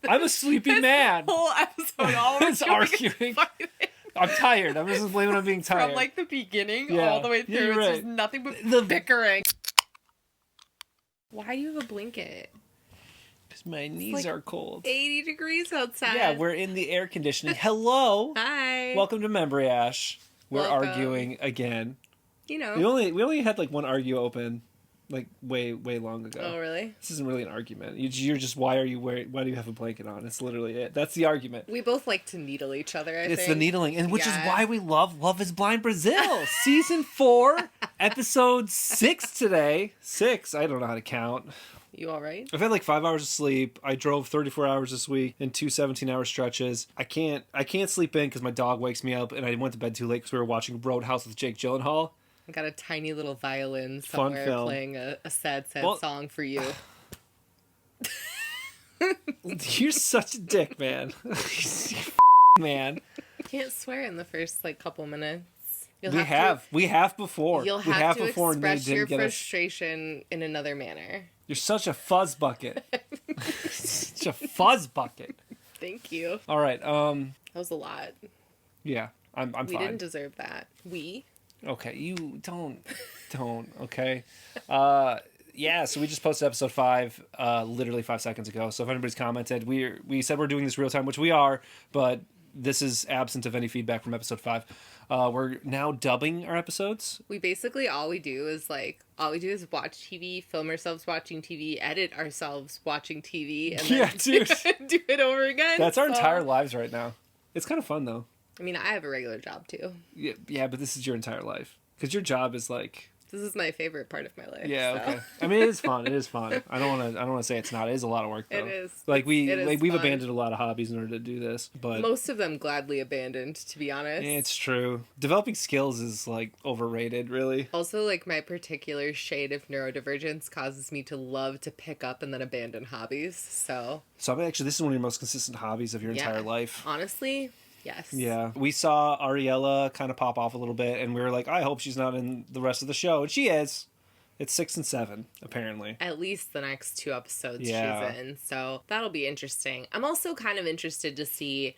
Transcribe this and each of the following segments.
I'm a sleepy man. Whole episode, all It's arguing. I'm tired. I'm just blaming on being tired. From like the beginning all the way through, you're it's right. just nothing but The bickering. Why do you have a blanket? Because my knees are cold. 80 degrees outside. Yeah, we're in the air conditioning. Hello. Hi. Welcome to membriash. We're Welcome. arguing again. You know. We only had like one argue open, like way long ago. Oh really? This isn't really an argument. You're just why do you have a blanket on? It's literally it. That's the argument. We both like to needle each other. I think the needling, and which is why we love Love Is Blind Brazil, season 4, episode 6 today. 6. I don't know how to count. You all right? I've had like 5 hours of sleep. I drove 34 hours this week in 2 17-hour stretches. I can't sleep in because my dog wakes me up, and I went to bed too late because we were watching Roadhouse with Jake Gyllenhaal. I got a tiny little violin Fun somewhere film. playing a sad song for you. You're such a dick, man. Man. Can't swear in the first like couple minutes. We have before. You'll have to before express your frustration in another manner. You're such a fuzz bucket. Such a fuzz bucket. Thank you. All right. That was a lot. Yeah, I'm fine. We didn't deserve that. Okay, you don't. Okay. Yeah, so we just posted episode 5 literally 5 seconds ago. So if anybody's commented, we said we're doing this real time, which we are, but this is absent of any feedback from episode 5. We're now dubbing our episodes. We basically all we do is watch TV, film ourselves watching TV, edit ourselves watching TV, and then do it over again. That's our entire lives right now. It's kind of fun though. I mean, I have a regular job too. Yeah, but this is your entire life because your job is like. This is my favorite part of my life. Yeah, so. okay. I mean, it is fun. It is fun. I don't want to say it's not. It is a lot of work though. It is. We've abandoned a lot of hobbies in order to do this, but most of them gladly abandoned, to be honest. It's true. Developing skills is like overrated, really. Also, like my particular shade of neurodivergence causes me to love to pick up and then abandon hobbies. So I mean, actually, this is one of your most consistent hobbies of your entire life. Honestly. Yes. Yeah. We saw Ariela kind of pop off a little bit, and we were like, I hope she's not in the rest of the show. And she is. It's 6 and 7, apparently. At least the next 2 episodes she's in. So that'll be interesting. I'm also kind of interested to see,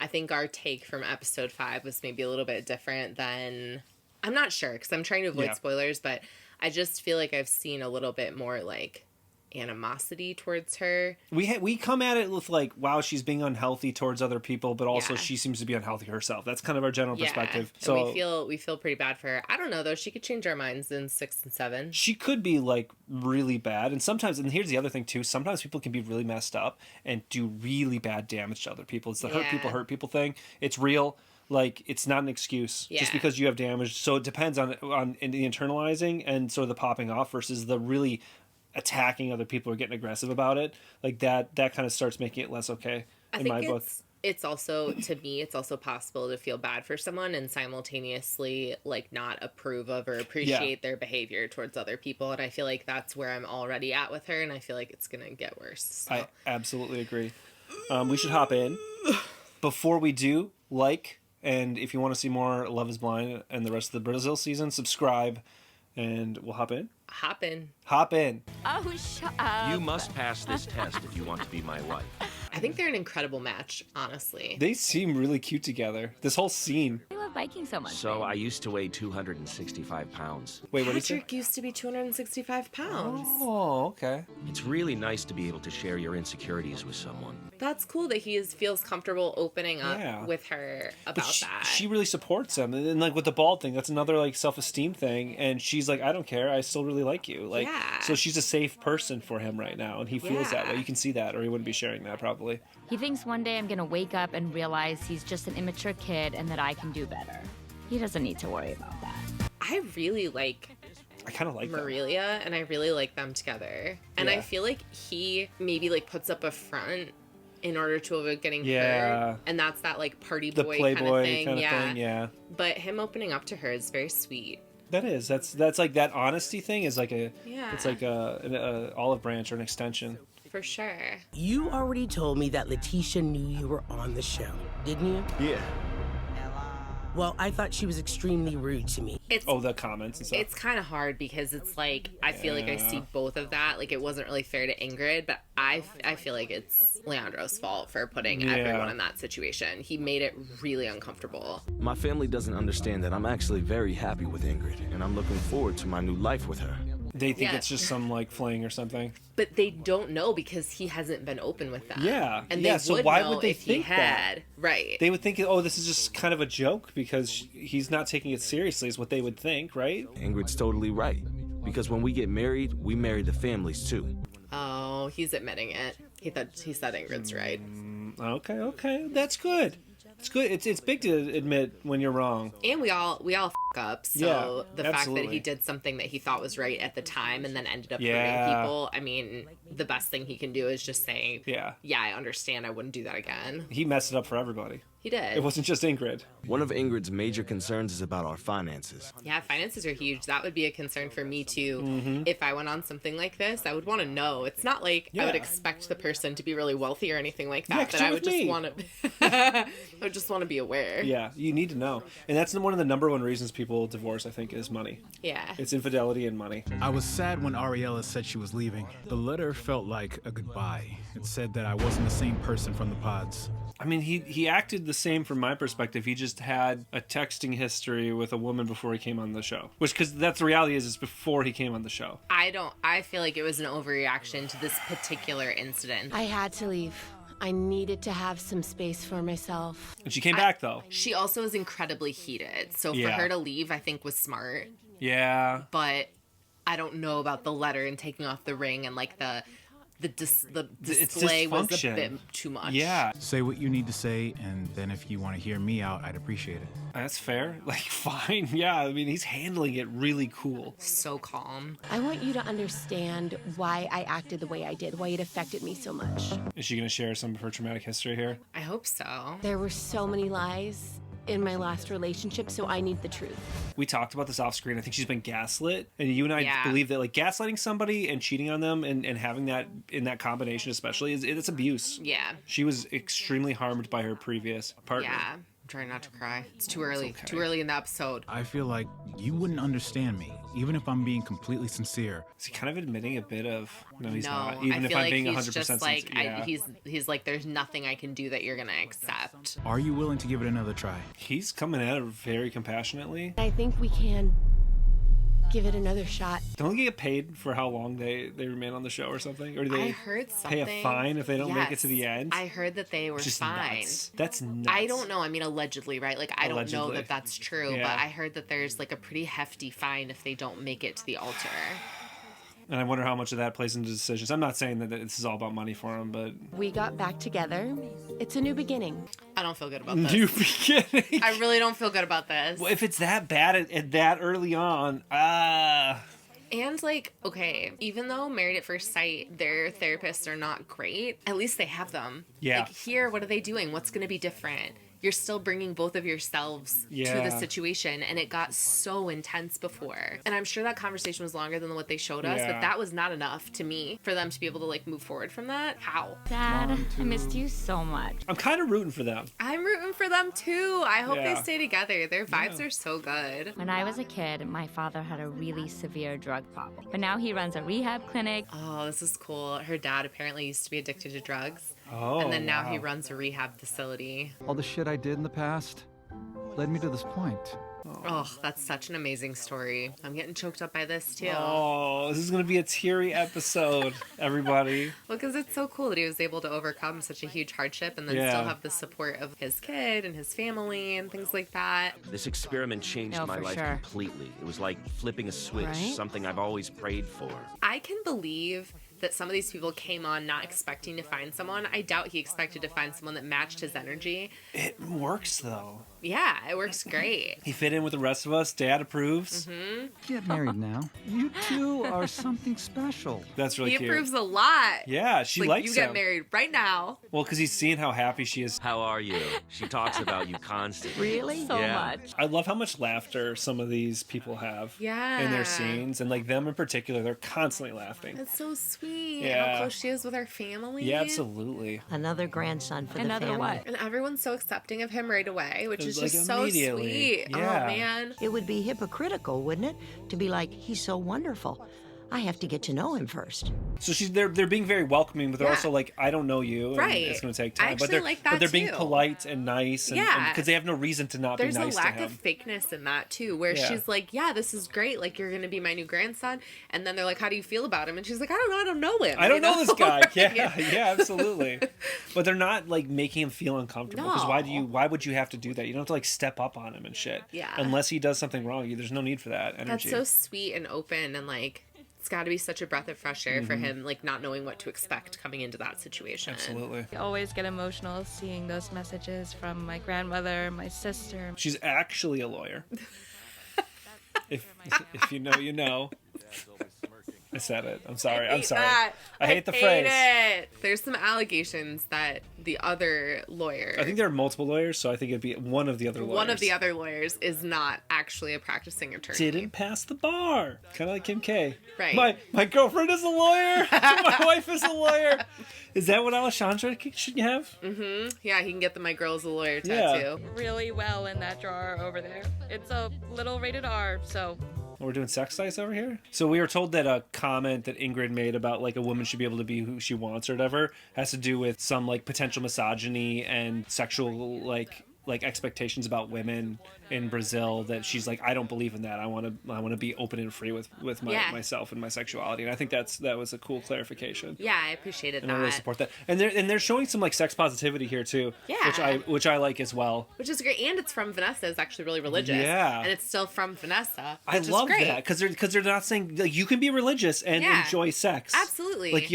I think our take from episode 5 was maybe a little bit different than, I'm not sure, because I'm trying to avoid spoilers, but I just feel like I've seen a little bit more, like, animosity towards her. We come at it with like, wow, she's being unhealthy towards other people, but also she seems to be unhealthy herself. That's kind of our general perspective. So and we feel pretty bad for her. I don't know though, she could change our minds in 6 and 7. She could be like really bad, and here's the other thing too, sometimes people can be really messed up and do really bad damage to other people. It's the hurt people thing. It's real. Like, it's not an excuse just because you have damage. So it depends on the internalizing and sort of the popping off versus the really attacking other people or getting aggressive about it. Like that kind of starts making it less okay in my book. It's also, to me, it's also possible to feel bad for someone and simultaneously like not approve of or appreciate their behavior towards other people. And I feel like that's where I'm already at with her, and I feel like it's gonna get worse. So. I absolutely agree. We should hop in. Before we do, and if you want to see more Love Is Blind and the rest of the Brazil season, subscribe, and we'll hop in. Hop in. Oh, shut up. You must pass this test if you want to be my wife. I think they're an incredible match, honestly. They seem really cute together. This whole scene. I love biking so much. So I used to weigh 265 pounds. Wait, what did you say? Patrick used to be 265 pounds. Oh, okay. It's really nice to be able to share your insecurities with someone. That's cool that he feels comfortable opening up with her about that. She really supports him. And like with the bald thing, that's another like self-esteem thing. And she's like, I don't care. I still really like you. Like, so she's a safe person for him right now. And he feels that way. You can see that, or he wouldn't be sharing that probably. He thinks one day I'm gonna wake up and realize he's just an immature kid and that I can do better. He doesn't need to worry about that. I kind of like Ariela, and I really like them together. And I feel like he maybe like puts up a front in order to avoid getting hurt. And that's that like party boy kind of thing. Yeah. But him opening up to her is very sweet. That is. That's like that honesty thing is like it's like an olive branch or an extension. For sure. You already told me that Letitia knew you were on the show, didn't you? Yeah. Well, I thought she was extremely rude to me. The comments and stuff. It's kind of hard because it's like, I feel like I see both of that. Like, it wasn't really fair to Ingrid, but I feel like it's Leandro's fault for putting everyone in that situation. He made it really uncomfortable. My family doesn't understand that I'm actually very happy with Ingrid, and I'm looking forward to my new life with her. They think it's just some, like, fling or something. But they don't know because he hasn't been open with them. Yeah. And they so would why know would they if think he had. that? Right. They would think, this is just kind of a joke because he's not taking it seriously is what they would think, right? Ingrid's totally right. Because when we get married, we marry the families, too. Oh, he's admitting it. He said Ingrid's right. Okay. That's good. It's good. It's big to admit when you're wrong. And we all f up. So the fact absolutely. that he did something that he thought was right at the time and then ended up hurting people, I mean, the best thing he can do is just say, I understand. I wouldn't do that again. He messed it up for everybody. He did. It wasn't just Ingrid. One of Ingrid's major concerns is about our finances. Yeah, finances are huge. That would be a concern for me, too. Mm-hmm. If I went on something like this, I would want to know. It's not like I would expect the person to be really wealthy or anything like that, but I would just want to I would just want to be aware. Yeah, you need to know. And that's one of the number one reasons people divorce, I think, is money. Yeah. It's infidelity and money. I was sad when Ariela said she was leaving. The letter felt like a goodbye. It said that I wasn't the same person from the pods. I mean, he acted the same from my perspective. He just had a texting history with a woman before he came on the show. Because that's the reality is before he came on the show. I feel like it was an overreaction to this particular incident. I had to leave. I needed to have some space for myself. And she came back, though. She also is incredibly heated. So for her to leave, I think, was smart. Yeah. But I don't know about the letter and taking off the ring and, like, the display was a bit too much. Yeah. Say what you need to say, and then if you want to hear me out, I'd appreciate it. That's fair. Like, fine. Yeah, I mean, he's handling it really cool. So calm. I want you to understand why I acted the way I did, why it affected me so much. Is she going to share some of her traumatic history here? I hope so. There were so many lies in my last relationship, so I need the truth. We talked about this off screen. I think she's been gaslit, and you and I believe that, like, gaslighting somebody and cheating on them and having that in that combination especially it's abuse. Yeah. She was extremely harmed by her previous partner. Yeah. I'm trying not to cry. It's too early. Okay. Too early in the episode. I feel like you wouldn't understand me, even if I'm being completely sincere. Is he kind of admitting a bit of no, he's no, not. Even I if feel I'm like being he's 100% just like sincere. he's like, there's nothing I can do that you're gonna accept. Are you willing to give it another try? He's coming at her very compassionately. I think we can give it another shot. Don't they get paid for how long they remain on the show or something? Or do they I heard something. pay a fine if they don't make it to the end? I heard that they were fined. Nuts. That's nuts. I don't know. I mean, allegedly, right? Like, I don't know that that's true, Yeah. but I heard that there's like a pretty hefty fine if they don't make it to the altar. And I wonder how much of that plays into decisions. I'm not saying that this is all about money for him, but... We got back together. It's a new beginning. I don't feel good about this. New beginning. I really don't feel good about this. Well, if it's that bad at that early on, And, like, okay, even though Married at First Sight, their therapists are not great, at least they have them. Yeah. Like, here, what are they doing? What's going to be different? You're still bringing both of yourselves to the situation, and it got so intense before. And I'm sure that conversation was longer than what they showed us, but that was not enough to me for them to be able to, like, move forward from that. How? Dad, I missed you so much. I'm kind of rooting for them. I'm rooting for them, too. I hope they stay together. Their vibes are so good. When I was a kid, my father had a really severe drug problem. But now he runs a rehab clinic. Oh, this is cool. Her dad apparently used to be addicted to drugs. Oh, and then now he runs a rehab facility. All the shit I did in the past led me to this point. Oh, that's such an amazing story. I'm getting choked up by this, too. Oh, this is going to be a teary episode, everybody. Well, because it's so cool that he was able to overcome such a huge hardship and then still have the support of his kid and his family and things like that. This experiment changed my life completely. It was like flipping a switch, something I've always prayed for. I can believe that some of these people came on not expecting to find someone. I doubt he expected to find someone that matched his energy. It works, though. Yeah, it works great. He fit in with the rest of us. Dad approves. Mm-hmm. Get married now. You two are something special. That's really cute. He approves a lot. Yeah, she likes you him. get married right now. Well, because he's seeing how happy she is. How are you? She talks about you constantly. Really? So much. I love how much laughter some of these people have in their scenes. And, like, them in particular, they're constantly laughing. That's so sweet. And how close she is with her family. Yeah, absolutely. Another grandson for Another the family. what? And everyone's so accepting of him right away, which is just so immediately. sweet. Yeah. Oh, man. It would be hypocritical, wouldn't it? To be like, he's so wonderful. I have to get to know him first. So they're being very welcoming, but they're also like, I don't know you, and right. it's going to take time. I actually like that but they're being too. polite and nice, and because they have no reason to not be nice to him. There's a lack of fakeness in that too, where she's like, yeah, this is great, like you're going to be my new grandson, and then they're like, how do you feel about him? And she's like, I don't know him. I don't know this guy. Yeah, absolutely. But they're not like making him feel uncomfortable, because why would you have to do that? You don't have to like step up on him and shit. Yeah. Unless he does something wrong, there's no need for that energy. That's so sweet and open, and like it's got to be such a breath of fresh air for him, like not knowing what to expect coming into that situation. Absolutely. I always get emotional seeing those messages from my grandmother, my sister. She's actually a lawyer. if you know, you know. I said it. I'm sorry. I hate the phrase. It. There's some allegations that the other lawyer. I think there are multiple lawyers, so I think it'd be one of the other lawyers. One of the other lawyers is not actually a practicing attorney. Didn't pass the bar. Kind of like Kim K. Right. My girlfriend is a lawyer. My wife is a lawyer. Is that what Alessandra should have? Mm-hmm. Yeah, he can get the "My Girl's a Lawyer" tattoo. Yeah. Really well in that drawer over there. It's a little rated R, so. We're doing sex dice over here. So we were told that a comment that Ingrid made about like a woman should be able to be who she wants or whatever has to do with some like potential misogyny and sexual like expectations about women in Brazil, that she's like, I don't believe in that. I want to be open and free with myself and my sexuality. And I think that was a cool clarification. Yeah, I appreciated that. And I really support that. And they're showing some like sex positivity here too. Yeah. Which I like as well. Which is great, and it's from Vanessa. It's actually really religious. Yeah. And it's still from Vanessa. I love that because they're not saying like, you can be religious and enjoy sex. Absolutely. Like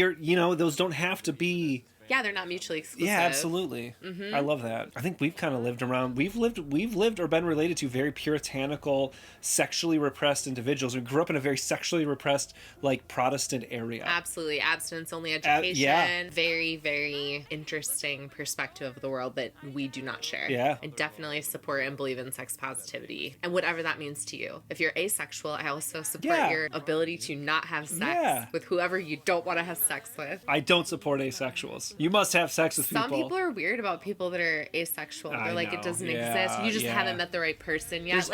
those don't have to be. Yeah, they're not mutually exclusive. Yeah, absolutely. Mm-hmm. I love that. I think we've kind of lived around. We've lived or been related to very puritanical, sexually repressed individuals. We grew up in a very sexually repressed, like Protestant area. Absolutely, abstinence-only education. Very, very interesting perspective of the world that we do not share. Yeah, I definitely support and believe in sex positivity and whatever that means to you. If you're asexual, I also support your ability to not have sex with whoever you don't want to have sex with. I don't support asexuals. You must have sex with people. Some people are weird about people that are asexual. They're like, it doesn't exist. You just haven't met the right person yet.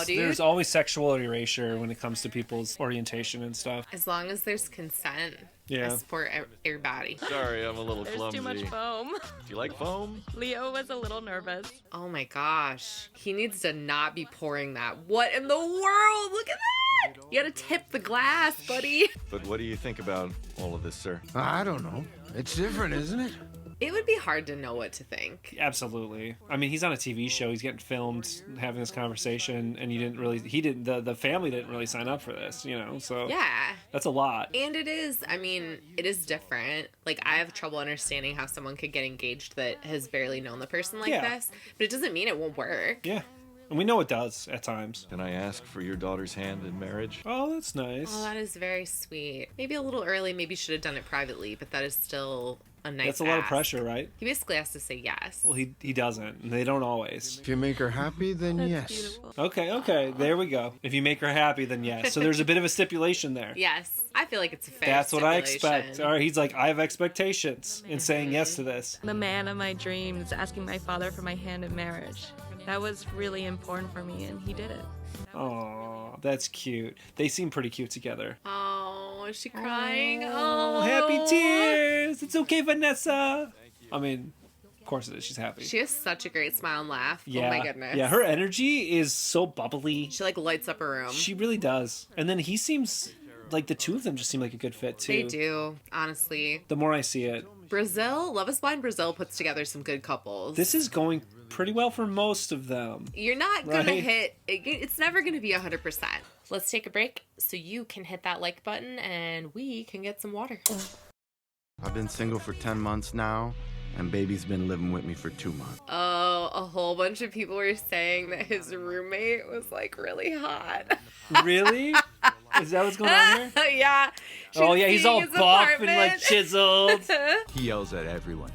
There's always sexual erasure when it comes to people's orientation and stuff. As long as there's consent. Yeah. I support everybody. Sorry, I'm a little clumsy. There's too much foam. Do you like foam? Leo was a little nervous. Oh my gosh. He needs to not be pouring that. What in the world? Look at that! You gotta tip the glass, buddy. But what do you think about all of this, sir? I don't know. It's different, isn't it? It would be hard to know what to think. Absolutely. I mean, he's on a TV show. He's getting filmed having this conversation, and the family didn't really sign up for this, so. Yeah. That's a lot. And it is different. Like, I have trouble understanding how someone could get engaged that has barely known the person like this, but it doesn't mean it won't work. Yeah. And we know it does at times. Can I ask for your daughter's hand in marriage? Oh, that's nice. Oh, that is very sweet. Maybe a little early. Maybe should have done it privately, but that is still a nice That's a lot of pressure, right? He basically has to say yes. Well, he doesn't. And they don't always. If you make her happy, then yes. Beautiful. Okay. There we go. If you make her happy, then yes. So there's a bit of a stipulation there. Yes. I feel like it's a fair That's what I expect. All right. He's like, I have expectations in saying yes to this. The man of my dreams asking my father for my hand in marriage. That was really important for me, and he did it. Oh, that's cute. They seem pretty cute together. Oh, is she crying? Oh, happy tears. It's okay, Vanessa. I mean, of course it is. She's happy. She has such a great smile and laugh. Yeah. Oh my goodness. Yeah, her energy is so bubbly. She like lights up her room. She really does. And then he seems like the two of them just seem like a good fit too. They do, honestly. The more I see it. Brazil, Love is Blind Brazil puts together some good couples. This is going pretty well for most of them. You're not going to hit... It's never going to be 100%. Let's take a break so you can hit that like button and we can get some water. I've been single for 10 months now, and baby's been living with me for 2 months. Oh, a whole bunch of people were saying that his roommate was like really hot. Really? Is that what's going on here? Yeah. Oh yeah, he's all buff and like chiseled. He yells at everyone.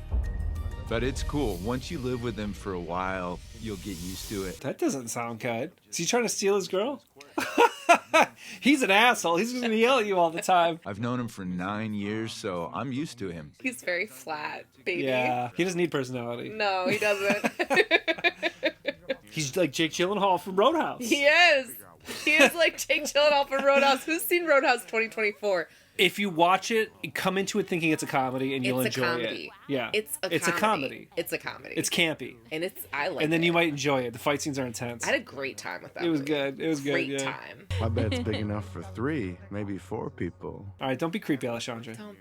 But it's cool. Once you live with him for a while, you'll get used to it. That doesn't sound good. Is he trying to steal his girl? He's an asshole. He's just gonna yell at you all the time. I've known him for 9 years, so I'm used to him. He's very flat, baby. Yeah, he doesn't need personality. No, he doesn't. He's like Jake Gyllenhaal from Roadhouse. He is. He is like Jake Gyllenhaal from Roadhouse. Who's seen Roadhouse 2024? If you watch it, come into it thinking it's a comedy, and you'll enjoy comedy. it. Yeah, it's a comedy. It's a comedy. It's campy, and I like. And then it. you might enjoy it. The fight scenes are intense. I had a great time with that. It was good. It was good. Great time. My bed's big enough for 3, maybe 4 people. All right, don't be creepy, Alessandra. Don't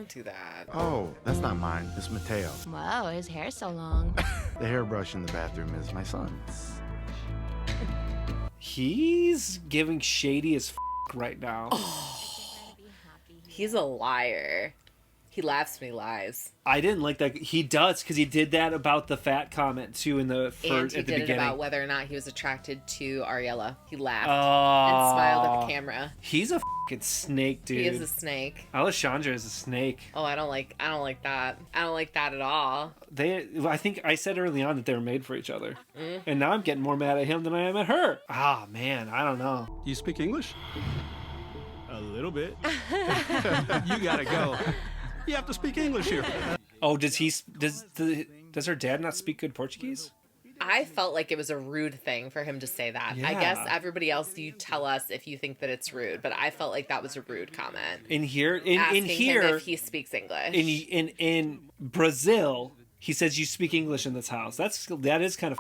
do that. Oh, that's not mine. It's Mateo. Whoa, his hair's so long. The hairbrush in the bathroom is my son's. He's giving Shady as right now. He's a liar. He laughs when he lies. I didn't like that. He does, because he did that about the fat comment too And he at the did beginning. it about whether or not he was attracted to Ariela. He laughed and smiled at the camera. He's a fucking snake, dude. He is a snake. Alessandra is a snake. Oh, I don't like that. I don't like that at all. I think I said early on that they were made for each other. And now I'm getting more mad at him than I am at her. Ah, man, I don't know. Do you speak English? A little bit. You gotta go. You have to speak English here. Oh, does her dad not speak good Portuguese? I felt like it was a rude thing for him to say that. Yeah. I guess everybody else, you tell us if you think that it's rude, but I felt like that was a rude comment. Asking him if he speaks English. In Brazil, he says you speak English in this house. That is kind of.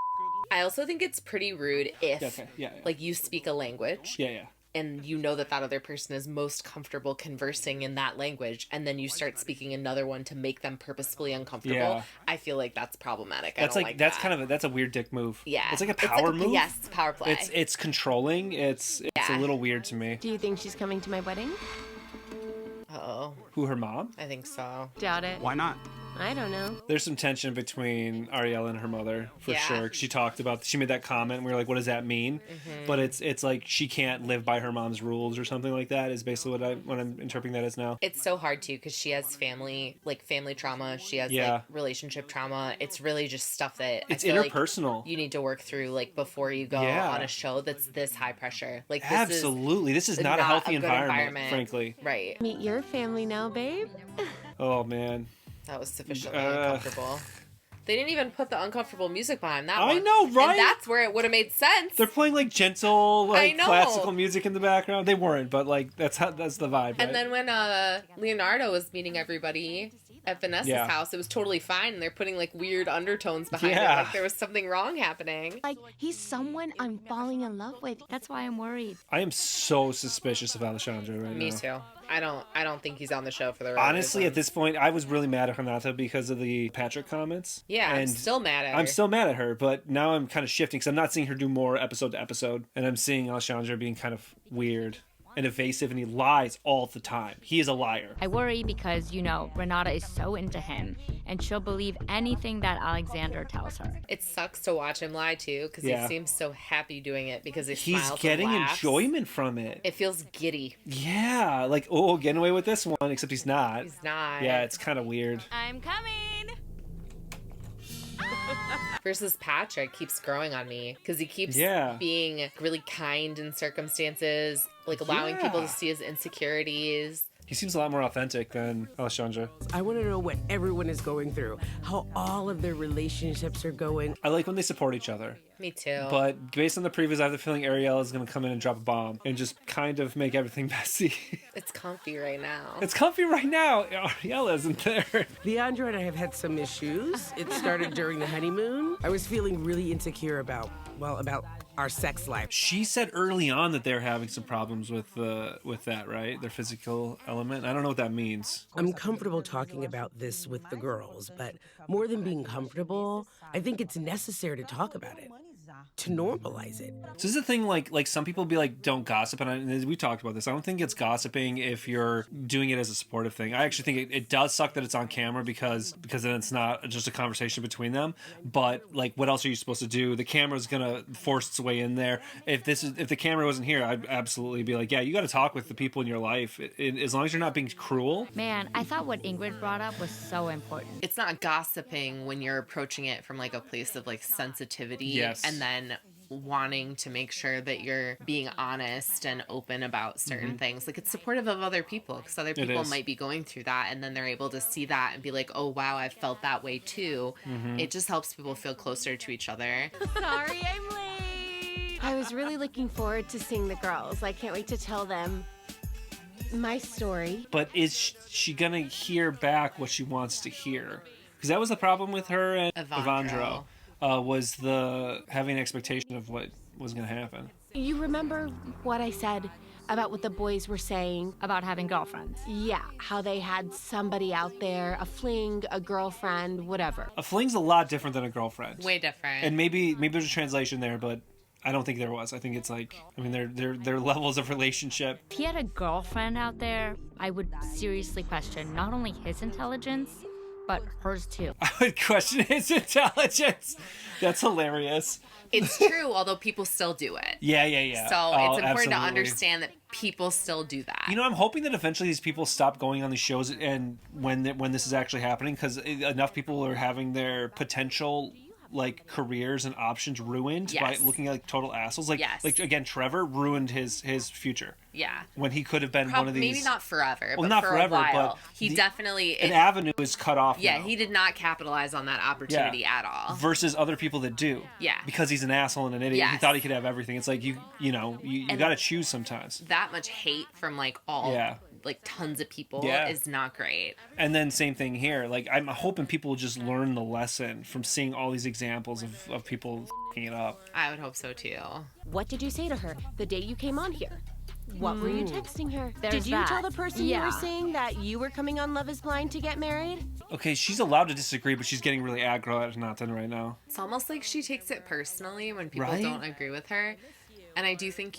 I also think it's pretty rude if Yeah. like you speak a language. Yeah. And you know that other person is most comfortable conversing in that language, and then you start speaking another one to make them purposefully uncomfortable. Yeah. I feel like that's problematic. That's I don't like that's that. kind of that's a weird dick move. Yeah, it's like a power move. Yes, power play. It's controlling. It's a little weird to me. Do you think she's coming to my wedding? Uh-oh. Who, her mom? I think so. Doubt it. Why not? I don't know. There's some tension between Ariela and her mother for sure. She made that comment. And we were like, what does that mean? But it's like she can't live by her mom's rules or something like that. Is basically what I'm interpreting that as now. It's so hard too because she has family trauma. She has like relationship trauma. It's really just stuff that it's I feel interpersonal. Like you need to work through like before you go on a show that's this high pressure. Like this is not a healthy environment, frankly. Right. Meet your family now, babe. Oh man. That was sufficiently uncomfortable. They didn't even put the uncomfortable music behind that one. I know, right? And that's where it would have made sense. They're playing like gentle, like classical music in the background. They weren't, but like that's the vibe. Right? And then when Leonardo was meeting everybody at Vanessa's house, it was totally fine. And they're putting like weird undertones behind it, like there was something wrong happening. Like he's someone I'm falling in love with. That's why I'm worried. I am so suspicious of Alessandro right now. Me too. I don't think he's on the show for the right Honestly, reasons. at this point, I was really mad at Renata because of the Patrick comments. Yeah, and I'm still mad at her. I'm still mad at her, but now I'm kind of shifting because I'm not seeing her do more episode to episode, and I'm seeing Alessandro being kind of weird and evasive, and he lies all the time. He is a liar. I worry because, Renata is so into him, and she'll believe anything that Alexander tells her. It sucks to watch him lie, too, because he seems so happy doing it because he's getting enjoyment from it. It feels giddy. Yeah, like, getting away with this one, except he's not. He's not. Yeah, it's kind of weird. I'm coming! Versus Patrick keeps growing on me because he keeps being really kind in circumstances, like allowing people to see his insecurities. He seems a lot more authentic than Alessandra. I want to know what everyone is going through, how all of their relationships are going. I like when they support each other. Me too. But based on the previews, I have the feeling Ariela is going to come in and drop a bomb and just kind of make everything messy. It's comfy right now. It's comfy right now. Ariela isn't there. Leandro and I have had some issues. It started during the honeymoon. I was feeling really insecure about our sex life. She said early on that they're having some problems with that, right? Their physical element. I don't know what that means. I'm comfortable talking about this with the girls, but more than being comfortable, I think it's necessary to talk about it, to normalize it. So this is the thing, like some people be like, don't gossip, and we talked about this. I don't think it's gossiping if you're doing it as a supportive thing. I actually think it does suck that it's on camera because then it's not just a conversation between them. But like, what else are you supposed to do? The camera's gonna force its way in there. If the camera wasn't here, I'd absolutely be like, yeah, you got to talk with the people in your life, as long as you're not being cruel. Man, I thought what Ingrid brought up was so important. It's not gossiping when you're approaching it from like a place of like sensitivity, and then wanting to make sure that you're being honest and open about certain things. Like, it's supportive of other people because other people might be going through that, and then they're able to see that and be like, oh, wow, I've felt that way too. It just helps people feel closer to each other. Sorry, I'm late. I was really looking forward to seeing the girls. I can't wait to tell them my story. But is she gonna hear back what she wants to hear? Because that was the problem with her and Evandro. Was the having an expectation of what was gonna happen. You remember what I said about what the boys were saying? About having girlfriends. Yeah, how they had somebody out there, a fling, a girlfriend, whatever. A fling's a lot different than a girlfriend. Way different. And maybe there's a translation there, but I don't think there was. I think it's like, I mean, they're levels of relationship. If he had a girlfriend out there, I would seriously question not only his intelligence, but hers too. I would question his intelligence. That's hilarious. It's true, although people still do it. Yeah. So it's important to understand that people still do that. You know, I'm hoping that eventually these people stop going on these shows and when this is actually happening, because enough people are having their potential like careers and options ruined by looking like total assholes. Like again, Trevor ruined his future. Yeah. When he could have been one of these. Maybe not forever. Well, but not for forever, a while, but he definitely an avenue is cut off. Yeah, now. he did not capitalize on that opportunity at all. Versus other people that do. Yeah. Because he's an asshole and an idiot. Yes. He thought he could have everything. It's like you got to choose sometimes. That much hate from like all like tons of people is not great. And then same thing here. Like I'm hoping people will just learn the lesson from seeing all these examples of people f***ing it up. I would hope so too. What did you say to her the day you came on here? What were you texting her? There's Did you tell the person you were seeing that you were coming on Love is Blind to get married? Okay, she's allowed to disagree, but she's getting really aggro at nothing right now. It's almost like she takes it personally when people don't agree with her. And I do think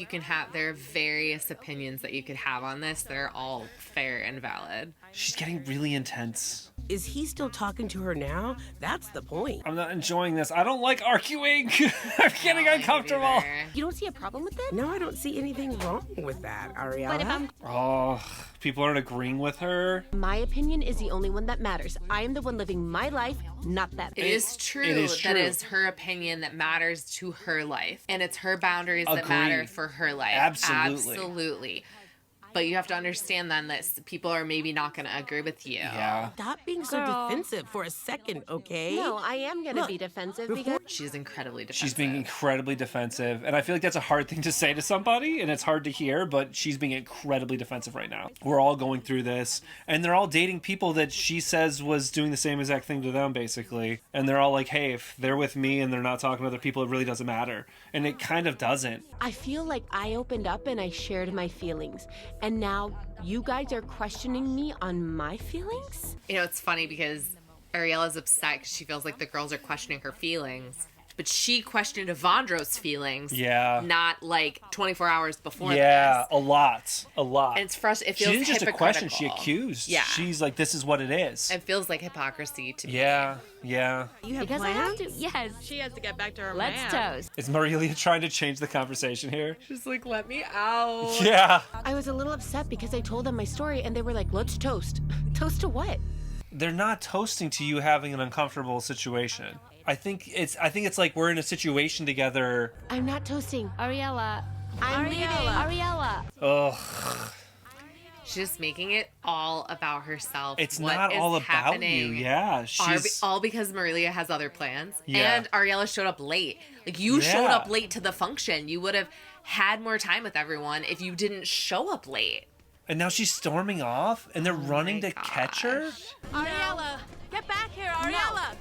there are various opinions that you could have on this that are all fair and valid. She's getting really intense. Is he still talking to her now? That's the point. I'm not enjoying this. I don't like arguing. I'm getting uncomfortable. You don't see a problem with it? No, I don't see anything wrong with that, Ariela. But if I'm... Oh, people aren't agreeing with her. My opinion is the only one that matters. I am the one living my life, not that. It is true that it is her opinion that matters to her life. And it's her boundaries that matter for her life. Absolutely. But you have to understand then that people are maybe not going to agree with you. Yeah. Stop being so defensive for a second, okay? No, I am going to be defensive because she's incredibly defensive. She's being incredibly defensive. And I feel like that's a hard thing to say to somebody, and it's hard to hear, but she's being incredibly defensive right now. We're all going through this, and they're all dating people that she says was doing the same exact thing to them, basically. And they're all like, hey, if they're with me and they're not talking to other people, it really doesn't matter. And it kind of doesn't. I feel like I opened up and I shared my feelings. And now you guys are questioning me on my feelings? You know, it's funny because Ariela's upset because she feels like the girls are questioning her feelings. But she questioned Evandro's feelings. Yeah. Not like 24 hours before Yeah, this. a lot. And it's frustrating. It feels She didn't just a question, she hypocritical. accused. Yeah. She's like, this is what it is. It feels like hypocrisy to me. Yeah. You have because plans? I have to. Yes. She has to get back to her Let's man. toast. Is Marilia trying to change the conversation here? She's like, let me out. Yeah. I was a little upset because I told them my story and they were like, let's toast. Toast to what? They're not toasting to you having an uncomfortable situation. I think it's like we're in a situation together. I'm not toasting. Ariela. I'm leaving. Ariela. Ugh. She's just making it all about herself. It's what not is all about happening you. Yeah. All because Marilia has other plans. Yeah. And Ariela showed up late. Like, you showed up late to the function. You would have had more time with everyone if you didn't show up late. And now she's storming off, and they're running to catch her? Ariela, get back here, Ariela.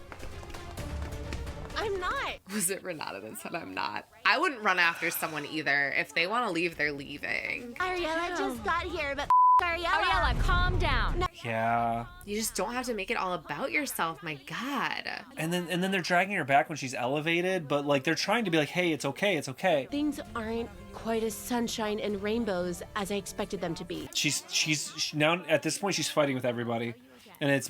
I'm not. Was it Renata that said I'm not? I wouldn't run after someone either. If they want to leave, they're leaving. Ariela just got here, but Ariela. Ariela, calm down. Yeah. You just don't have to make it all about yourself. My God. And then they're dragging her back when she's elevated, but like they're trying to be like, hey, it's okay, it's okay. Things aren't quite as sunshine and rainbows as I expected them to be. She's now at this point she's fighting with everybody. And it's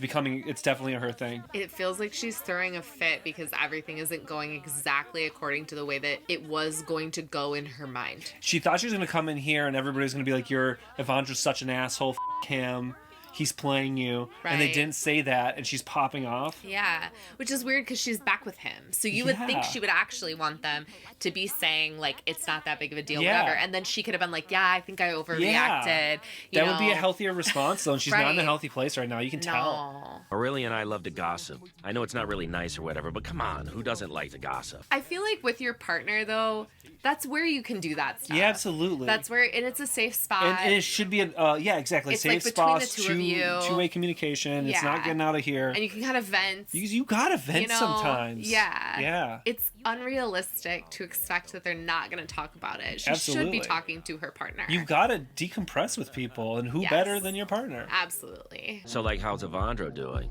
definitely her thing. It feels like she's throwing a fit because everything isn't going exactly according to the way that it was going to go in her mind. She thought she was going to come in here and everybody's going to be like, Evandro's such an asshole, him. he's playing you, and they didn't say that, and she's popping off. Yeah, which is weird because she's back with him. So you would think she would actually want them to be saying, like, it's not that big of a deal, whatever. And then she could have been like, yeah, I think I overreacted. That would be a healthier response, though, and she's not in a healthy place right now. You can tell. Aurelia and I love to gossip. I know it's not really nice or whatever, but come on, who doesn't like to gossip? I feel like with your partner, though, that's where you can do that stuff. Yeah, absolutely. That's where, and it's a safe spot. And it should be exactly. It's Safe like spot, between the two of you. Two-way communication. It's not getting out of here. And you can kind of vent. You gotta vent sometimes. Yeah. Yeah. It's unrealistic to expect that they're not going to talk about it. She should be talking to her partner. You've got to decompress with people, and who better than your partner? Absolutely. So, like, how's Evandro doing?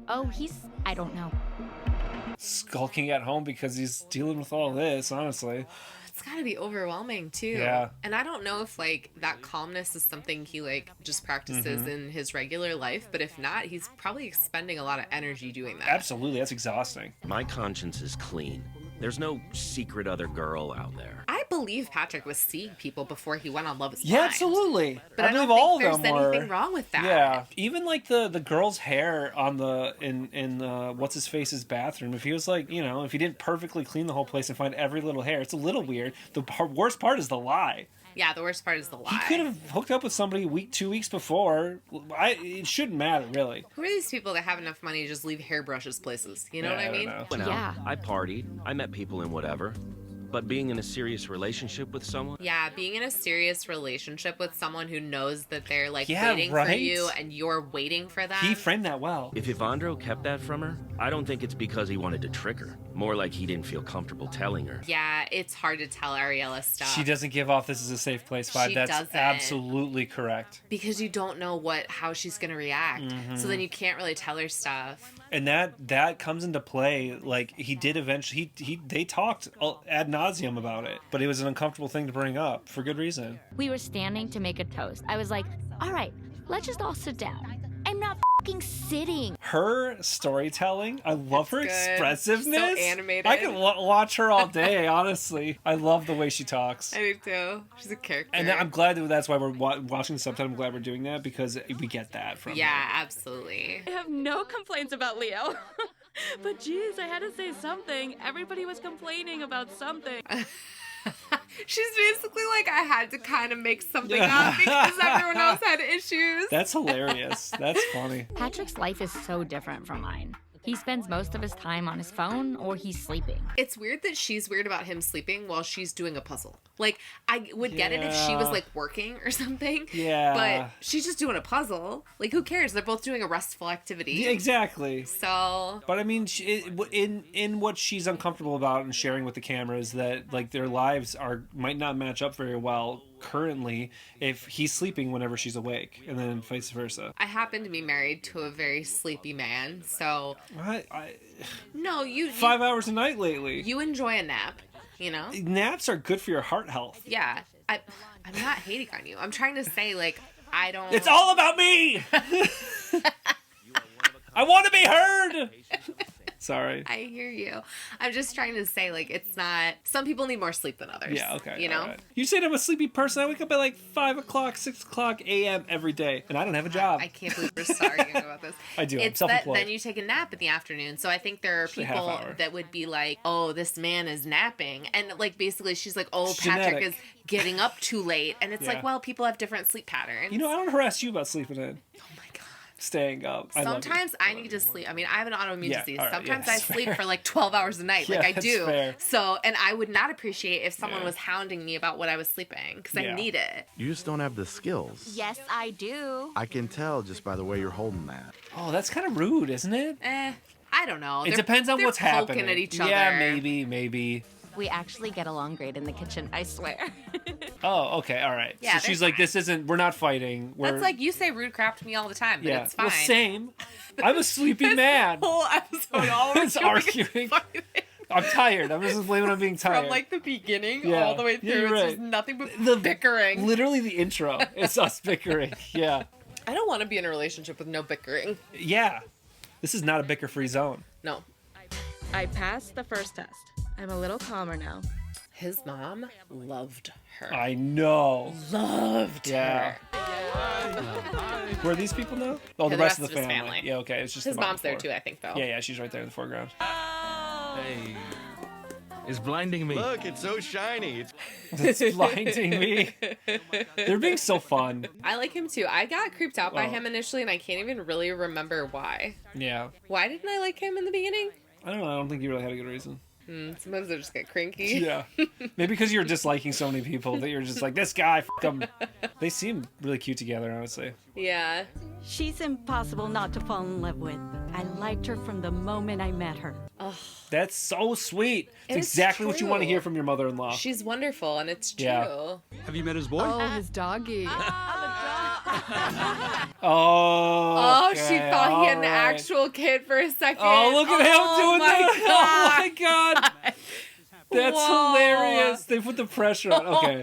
Oh, I don't know. Skulking at home because he's dealing with all this, honestly. It's got to be overwhelming, too. Yeah. And I don't know if, like, that calmness is something he, like, just practices in his regular life. But if not, he's probably expending a lot of energy doing that. Absolutely. That's exhausting. My conscience is clean. There's no secret other girl out there. I believe Patrick was seeing people before he went on Love is Blind. Yeah, absolutely. But I don't think there's anything wrong with that. Yeah, even like the girl's hair on the in what's his face's bathroom. If he was like, if he didn't perfectly clean the whole place and find every little hair, it's a little weird. The worst part is the lie. Yeah, the worst part is the lie. He could have hooked up with somebody 2 weeks before. It shouldn't matter, really. Who are these people that have enough money to just leave hairbrushes places? You know what I mean? Yeah. I partied. I met people and whatever. But being in a serious relationship with someone? Yeah, being in a serious relationship with someone who knows that they're like Yeah, waiting right? for you and you're waiting for them. He framed that well. If Evandro kept that from her, I don't think it's because he wanted to trick her. More like he didn't feel comfortable telling her. Yeah, it's hard to tell Ariela stuff. She doesn't give off this is a safe place vibe. She That's doesn't. absolutely correct. Because you don't know how she's going to react. So then you can't really tell her stuff. And that comes into play. Like, he did eventually, they talked ad nauseum about it, but it was an uncomfortable thing to bring up for good reason. We were standing to make a toast. I was like, all right, let's just all sit down. I'm not fucking sitting. Her storytelling, I love her expressiveness. She's so animated. I can watch her all day, honestly. I love the way she talks. I do too. She's a character. And I'm glad that why we're watching the subtitle. I'm glad we're doing that because we get that from her. Absolutely. I have no complaints about Leo. But geez, I had to say something. Everybody was complaining about something. She's basically like, I had to kind of make something up because everyone else had issues. That's hilarious. That's funny. Patrick's life is so different from mine. He spends most of his time on his phone or he's sleeping. It's weird that she's weird about him sleeping while she's doing a puzzle. Like, I would get it if she was, like, working or something. Yeah. But she's just doing a puzzle. Like, who cares? They're both doing a restful activity. Yeah, exactly. So. But I mean, in what she's uncomfortable about and sharing with the camera is that, like, their lives might not match up very well currently if he's sleeping whenever she's awake, and then vice versa. I happen to be married to a very sleepy man, so. No, you 5 hours a night lately. You enjoy a nap. Naps are good for your heart health. Yeah. I'm not hating on you. I'm trying to say, like, I don't... It's all about me! I want to be heard! Sorry. I hear you. I'm just trying to say, like, it's not... Some people need more sleep than others. Yeah, okay. You know? Right. You said I'm a sleepy person. I wake up at like 5 o'clock, 6 o'clock a.m. every day, and I don't have a job. I can't believe we're arguing about this. I do. It's I'm self-employed. then you take a nap in the afternoon. So I think there are people that would be like, oh, this man is napping. And, like, basically she's like, oh, Patrick is getting up too late. And it's like, well, people have different sleep patterns. I don't harass you about sleeping in. Oh, my God. Staying up. Sometimes I need to sleep. I mean, I have an autoimmune disease. Right, Sometimes I sleep for like 12 hours a night. Like I do. Fair. So, and I would not appreciate if someone was hounding me about what I was sleeping because I need it. You just don't have the skills. Yes, I do. I can tell just by the way you're holding that. Oh, that's kind of rude, isn't it? I don't know. It depends on what's happening. Poking at each other. Yeah, maybe. We actually get along great in the kitchen, I swear. Oh, okay, all right. Yeah, so she's like, we're not fighting. That's like, you say rude crap to me all the time, but it's fine. Well, same. I'm a sleepy man. Whole episode always arguing. I'm tired. I'm just blaming on being tired. From like the beginning all the way through, it's just nothing but bickering. Literally the intro. It's us bickering. Yeah. I don't want to be in a relationship with no bickering. Yeah. This is not a bicker-free zone. No. I passed the first test. I'm a little calmer now. His mom loved her. I know. Loved her. Where are these people now? Oh, the rest of the family. Yeah, okay. It's just his mom's there too, I think, though. Yeah, she's right there in the foreground. Hey. It's blinding me. Look, it's so shiny. It's blinding me. They're being so fun. I like him too. I got creeped out by him initially, and I can't even really remember why. Yeah. Why didn't I like him in the beginning? I don't know. I don't think you really had a good reason. Sometimes I just get cranky. Yeah. Maybe because you're disliking so many people that you're just like, this guy, f him. They seem really cute together, honestly. Yeah. She's impossible not to fall in love with. I liked her from the moment I met her. Oh, that's so sweet. It's exactly what you want to hear from your mother-in-law. She's wonderful, and it's true. Yeah. Have you met his boy? Oh, his doggy. Oh, okay. She thought he had an actual kid for a second. Oh, look at him doing that. God. Oh, my God. That's hilarious. They put the pressure on. Okay.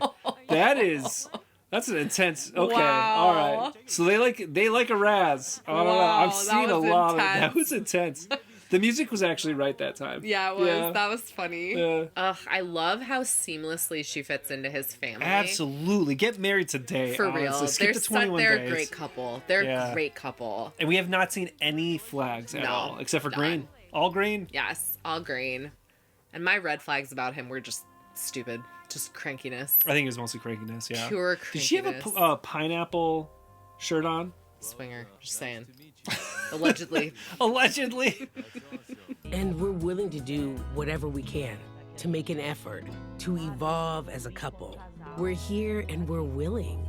That's an intense. Okay. Wow. All right. So they like a Raz. I don't know. I've seen a lot of that. Was intense. The music was actually right that time. Yeah, it was. Yeah. That was funny. Yeah. Ugh, I love how seamlessly she fits into his family. Absolutely. Get married today. For honestly. real. Skip the 21 they're days. A great couple. They're a great couple. And we have not seen any flags at all, except for green. All green? Yes, all green. And my red flags about him were just stupid. Just crankiness. I think it was mostly crankiness, yeah. Pure crankiness. Did she have a pineapple shirt on? Swinger. Just saying. Allegedly. Allegedly. And we're willing to do whatever we can to make an effort to evolve as a couple. We're here and we're willing.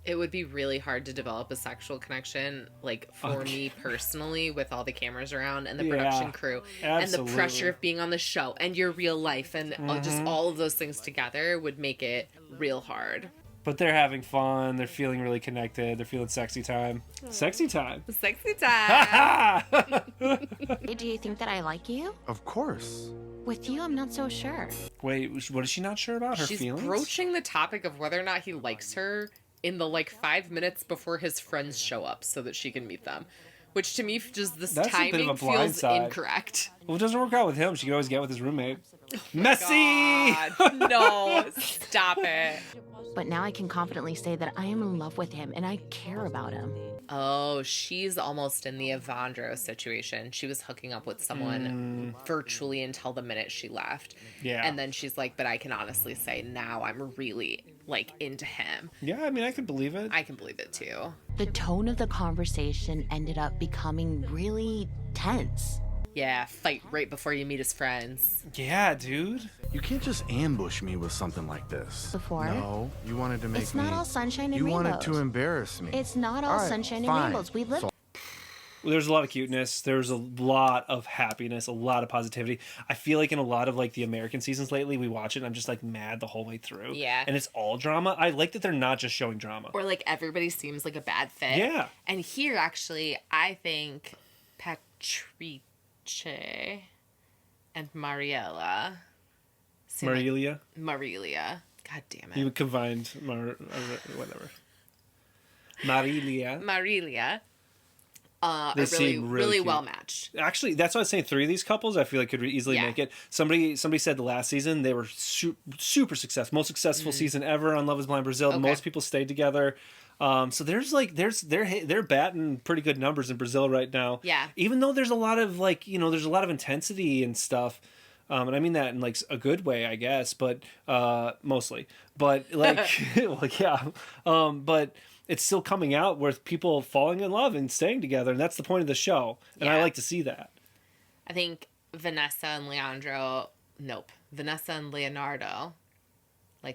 It would be really hard to develop a sexual connection, like, for me personally, with all the cameras around and the production crew. Absolutely. And the pressure of being on the show and your real life and just all of those things together would make it real hard. But they're having fun. They're feeling really connected. They're feeling sexy time. Sexy time. Sexy time. Do you think that I like you? Of course. With you, I'm not so sure. Wait, what is she not sure about? Her feelings? She's broaching the topic of whether or not he likes her in the 5 minutes before his friends show up so that she can meet them. Which to me, just this timing feels incorrect. Well, it doesn't work out with him. She can always get with his roommate. Messy! No, stop it. But now I can confidently say that I am in love with him and I care about him. Oh, she's almost in the Evandro situation. She was hooking up with someone virtually until the minute she left. Yeah. And then she's like, but I can honestly say now I'm really, into him. Yeah, I mean, I can believe it. I can believe it, too. The tone of the conversation ended up becoming really tense. Yeah, fight right before you meet his friends. Yeah, dude. You can't just ambush me with something like this. Before? No, you wanted to make me... It's not all sunshine and you rainbows. You wanted to embarrass me. It's not all sunshine and rainbows. We live... There's a lot of cuteness. There's a lot of happiness, a lot of positivity. I feel like in a lot of the American seasons lately, we watch it and I'm just mad the whole way through. Yeah. And it's all drama. I like that they're not just showing drama. Or everybody seems like a bad fit. Yeah. And here, actually, I think Patrice and Mariela. Mariela? Mariela. God damn it. You combined whatever. Mariela. Mariela. They are really well matched. Actually, that's why I was saying 3 of these couples I feel like could easily make it. Somebody said the last season they were super successful, most successful season ever on Love Is Blind Brazil. Okay. Most people stayed together. So they're batting pretty good numbers in Brazil right now. Yeah. Even though there's a lot of there's a lot of intensity and stuff. And I mean that in a good way, I guess, but mostly. But but it's still coming out with people falling in love and staying together, and that's the point of the show. And I like to see that. I think Vanessa and Leonardo.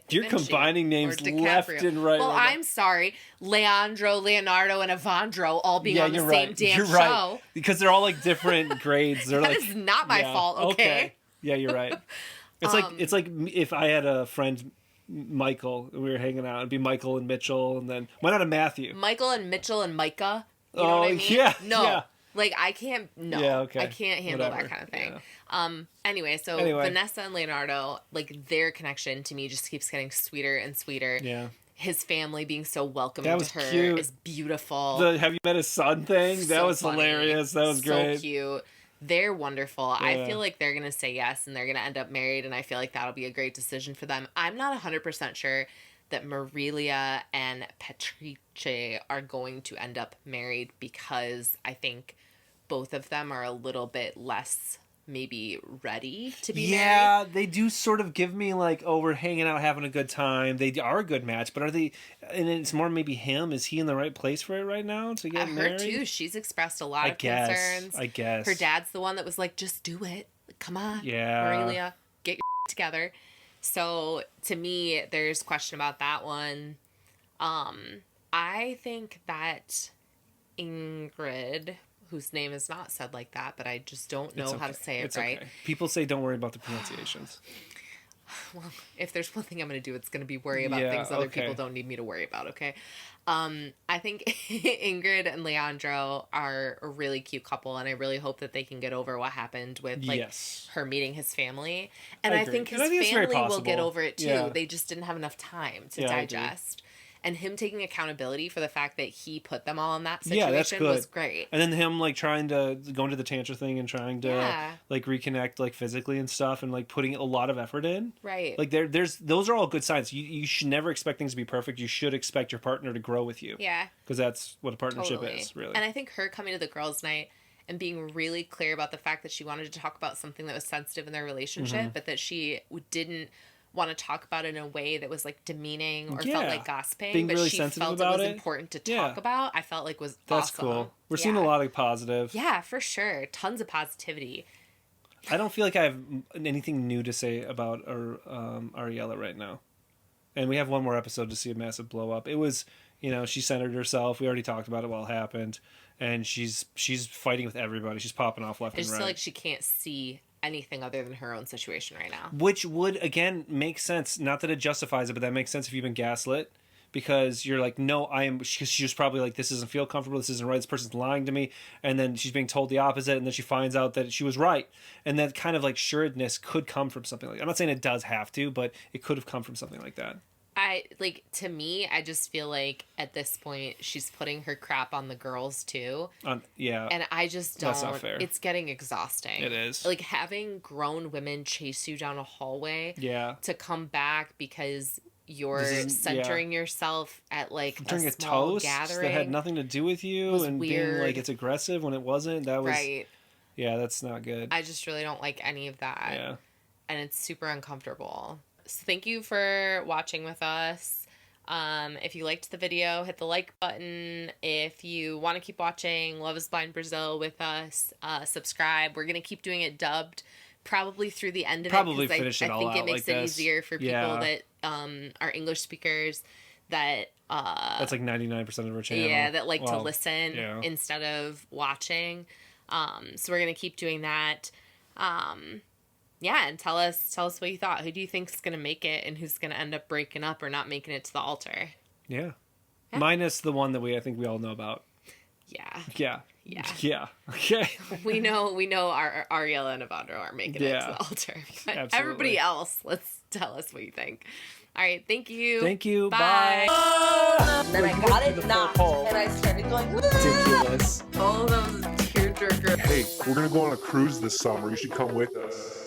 You're combining names left and right. Well, I'm sorry. Leonardo, and Evandro all being on the same damn show. Right. Because they're all different grades. They're that is not my fault, okay? Yeah, you're right. It's like if I had a friend, Michael, and we were hanging out, it'd be Michael and Mitchell, and then why not a Matthew? Michael and Mitchell and Micah. You know what I mean? Yeah. No. Yeah. I can't. No. Yeah, okay. I can't handle that kind of thing. Yeah. Anyway, Vanessa and Leonardo, their connection to me just keeps getting sweeter and sweeter. Yeah. His family being so welcoming to her cute. is beautiful. The have you met his son thing? That was funny. Hilarious. That was great. So cute. They're wonderful. Yeah. I feel like they're going to say yes and they're going to end up married, and I feel like that'll be a great decision for them. I'm not 100% sure that Marilia and Patrice are going to end up married, because I think both of them are a little bit less maybe ready to be married. Yeah, they do sort of give me like, oh, we're hanging out, having a good time. They are a good match, but are they? And it's more maybe him. Is he in the right place for it right now to get married? Her too. She's expressed a lot of concerns. I guess her dad's the one that was like, just do it. Come on, Ariela, get your together. So to me, there's question about that one. I think that Ingrid, whose name is not said like that, but I just don't know how to say it right. Okay. People say don't worry about the pronunciations. Well, if there's one thing I'm going to do, it's going to be worry about things other people don't need me to worry about, okay? I think Ingrid and Leandro are a really cute couple, and I really hope that they can get over what happened with like her meeting his family. And I think his family will get over it too. Yeah. They just didn't have enough time to digest. And him taking accountability for the fact that he put them all in that situation was great. And then him like trying to go into the tantra thing and trying to like reconnect like physically and stuff, and like putting a lot of effort in. Right. Like there's those are all good signs. You should never expect things to be perfect. You should expect your partner to grow with you. Yeah. Because that's what a partnership is, really. And I think her coming to the girls' night and being really clear about the fact that she wanted to talk about something that was sensitive in their relationship, but that she didn't want to talk about it in a way that was like demeaning or felt like gossiping, being but really she sensitive felt about it was important to talk about. I felt like was that's awesome. Cool. We're seeing a lot of positive. Yeah, for sure. Tons of positivity. I don't feel like I have anything new to say about Ariela right now. And we have one more episode to see a massive blow up. It was, she centered herself. We already talked about it while it happened. And she's fighting with everybody. She's popping off left and right. I just feel like she can't see anything other than her own situation right now. Which would, again, make sense. Not that it justifies it, but that makes sense if you've been gaslit. Because you're like, no, I am... She was probably like, this doesn't feel comfortable, this isn't right, this person's lying to me. And then she's being told the opposite, and then she finds out that she was right. And that kind of like sureness could come from something like that. I'm not saying it does have to, but it could have come from something like that. To me, I just feel like at this point she's putting her crap on the girls too. Yeah. And I just don't. That's not fair. It's getting exhausting. It is. Like having grown women chase you down a hallway. Yeah. To come back because you're centering yourself at like during a small toast gathering that had nothing to do with you and weird. Being like it's aggressive when it wasn't. That was right. Yeah, that's not good. I just really don't like any of that. Yeah. And it's super uncomfortable. So thank you for watching with us. If you liked the video, hit the like button. If you want to keep watching Love is Blind Brazil with us, subscribe. We're going to keep doing it dubbed probably through the end of it. Finish it all out. I think it makes like it this. easier for people that are English speakers that... that's like 99% of our channel. Yeah, that like to listen instead of watching. So we're going to keep doing that. Yeah, and tell us what you thought. Who do you think is going to make it and who's going to end up breaking up or not making it to the altar? Yeah. Minus the one that I think we all know about. Yeah. Yeah. Yeah. Yeah. Okay. we know our Ariela and Evandro aren't making it to the altar. But everybody else, let's tell us what you think. All right, thank you. Thank you. Bye. Bye. And then I got it knocked, and I started going, ridiculous. All those tearjerker. Hey, we're going to go on a cruise this summer. You should come with us.